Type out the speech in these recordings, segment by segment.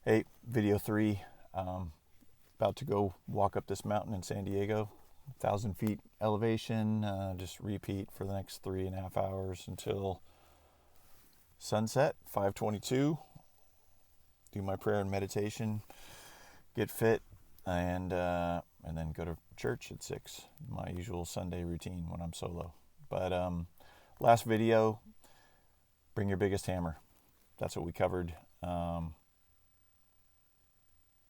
Hey, video 3. About to go walk up this mountain in San Diego, 1,000 feet elevation. Just repeat for the next 3.5 hours until sunset, 5:22. Do my prayer and meditation, get fit, and then go to church at 6. My usual Sunday routine when I'm solo. But last video, bring your biggest hammer. That's what we covered.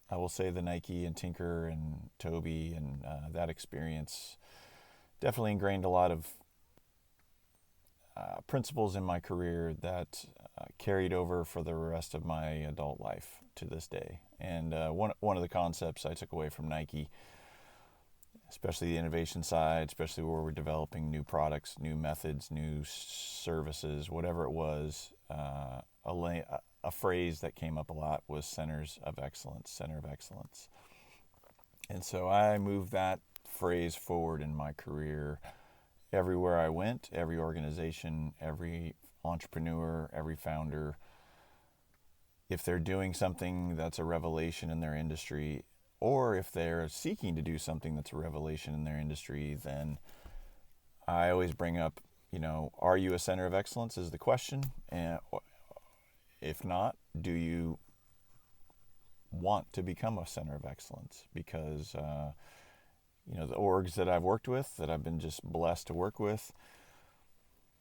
I will say the Nike and Tinker and Toby and that experience definitely ingrained a lot of principles in my career that carried over for the rest of my adult life to this day. And one of the concepts I took away from Nike, especially the innovation side, especially where we're developing new products, new methods, new services, whatever it was, a phrase that came up a lot was centers of excellence, center of excellence. And so I moved that phrase forward in my career everywhere I went, every organization, every entrepreneur, every founder. If they're doing something that's a revelation in their industry, or if they're seeking to do something that's a revelation in their industry, then I always bring up, are you a center of excellence is the question. And if not, do you want to become a center of excellence? Because, the orgs that I've worked with, that I've been just blessed to work with,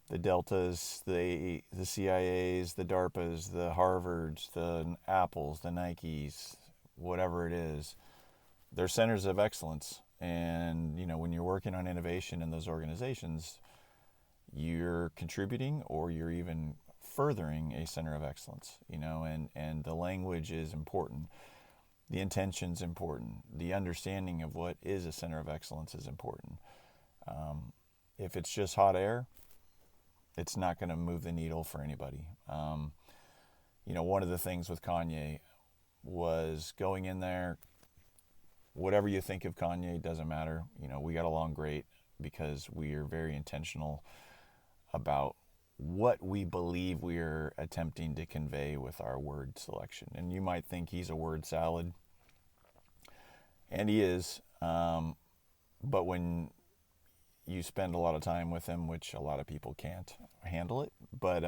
the Deltas, the CIAs, the DARPAs, the Harvards, the Apples, the Nikes, whatever it is, they're centers of excellence. And, when you're working on innovation in those organizations, you're contributing or you're even furthering a center of excellence, and the language is important. The intention's important. The understanding of what is a center of excellence is important. If it's just hot air, it's not going to move the needle for anybody. One of the things with Kanye was going in there, whatever you think of Kanye doesn't matter. We got along great because we are very intentional about what we believe we're attempting to convey with our word selection. And you might think he's a word salad, and he is, but when you spend a lot of time with him, which a lot of people can't handle it, but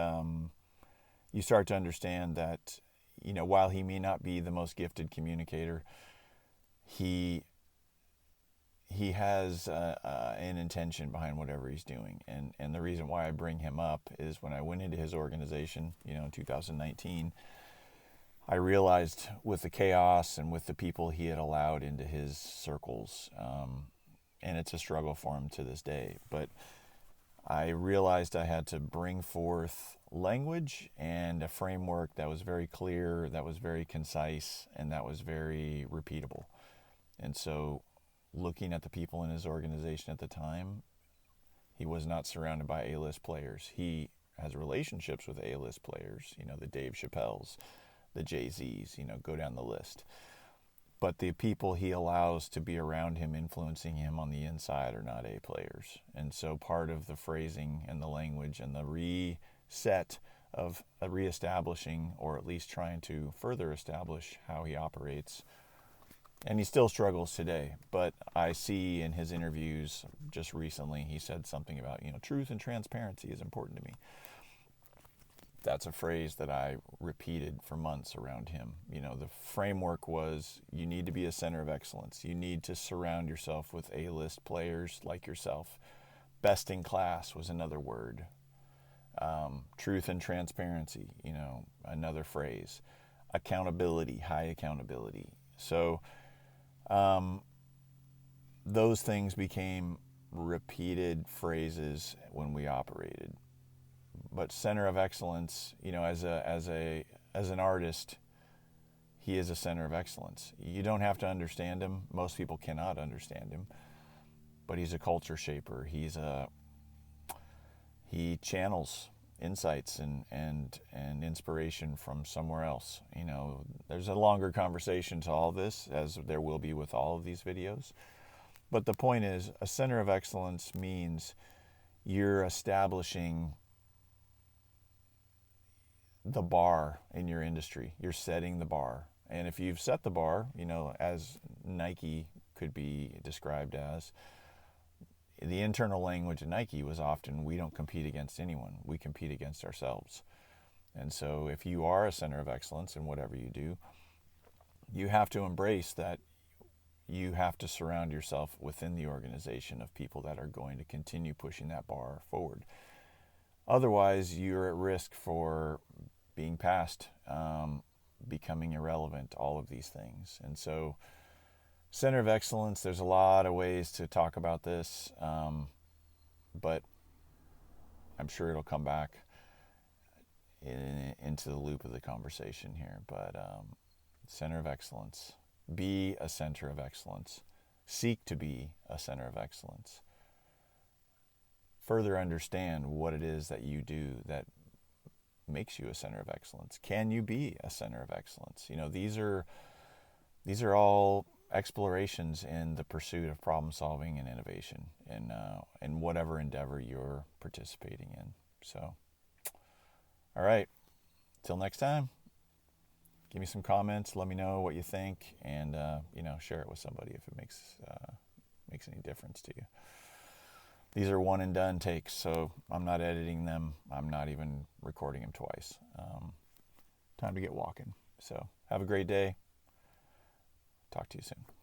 you start to understand that, while he may not be the most gifted communicator, he has an intention behind whatever he's doing. And the reason why I bring him up is when I went into his organization, in 2019, I realized with the chaos and with the people he had allowed into his circles, and it's a struggle for him to this day, but I realized I had to bring forth language and a framework that was very clear, that was very concise, and that was very repeatable. And so, looking at the people in his organization at the time, he was not surrounded by A-list players. He has relationships with A-list players, the Dave Chappelles, the Jay-Z's, go down the list. But the people he allows to be around him, influencing him on the inside, are not A players. And so part of the phrasing and the language and the reset of reestablishing, or at least trying to further establish how he operates, and he still struggles today, but I see in his interviews just recently, he said something about, truth and transparency is important to me. That's a phrase that I repeated for months around him. The framework was, you need to be a center of excellence. You need to surround yourself with A-list players like yourself. Best in class was another word. Truth and transparency, another phrase. Accountability, high accountability. So, those things became repeated phrases when we operated. But center of excellence, as an artist, he is a center of excellence. You don't have to understand him. Most people cannot understand him. But he's a culture shaper. He channels insights and inspiration from somewhere else. There's a longer conversation to all this, as there will be with all of these videos. But the point is, a center of excellence means you're establishing the bar in your industry. You're setting the bar. And if you've set the bar, as Nike could be described as, the internal language of Nike was often, we don't compete against anyone, we compete against ourselves. And so if you are a center of excellence in whatever you do, you have to embrace that you have to surround yourself within the organization of people that are going to continue pushing that bar forward. Otherwise, you're at risk for being passed, becoming irrelevant, all of these things. And so center of excellence, there's a lot of ways to talk about this, but I'm sure it'll come back into the loop of the conversation here. But center of excellence. Be a center of excellence. Seek to be a center of excellence. Further understand what it is that you do that makes you a center of excellence. Can you be a center of excellence? These are all explorations in the pursuit of problem solving and innovation in whatever endeavor you're participating in. So, all right, till next time. Give me some comments. Let me know what you think, and share it with somebody if it makes any difference to you. These are one and done takes, so I'm not editing them. I'm not even recording them twice. Time to get walking. So have a great day. Talk to you soon.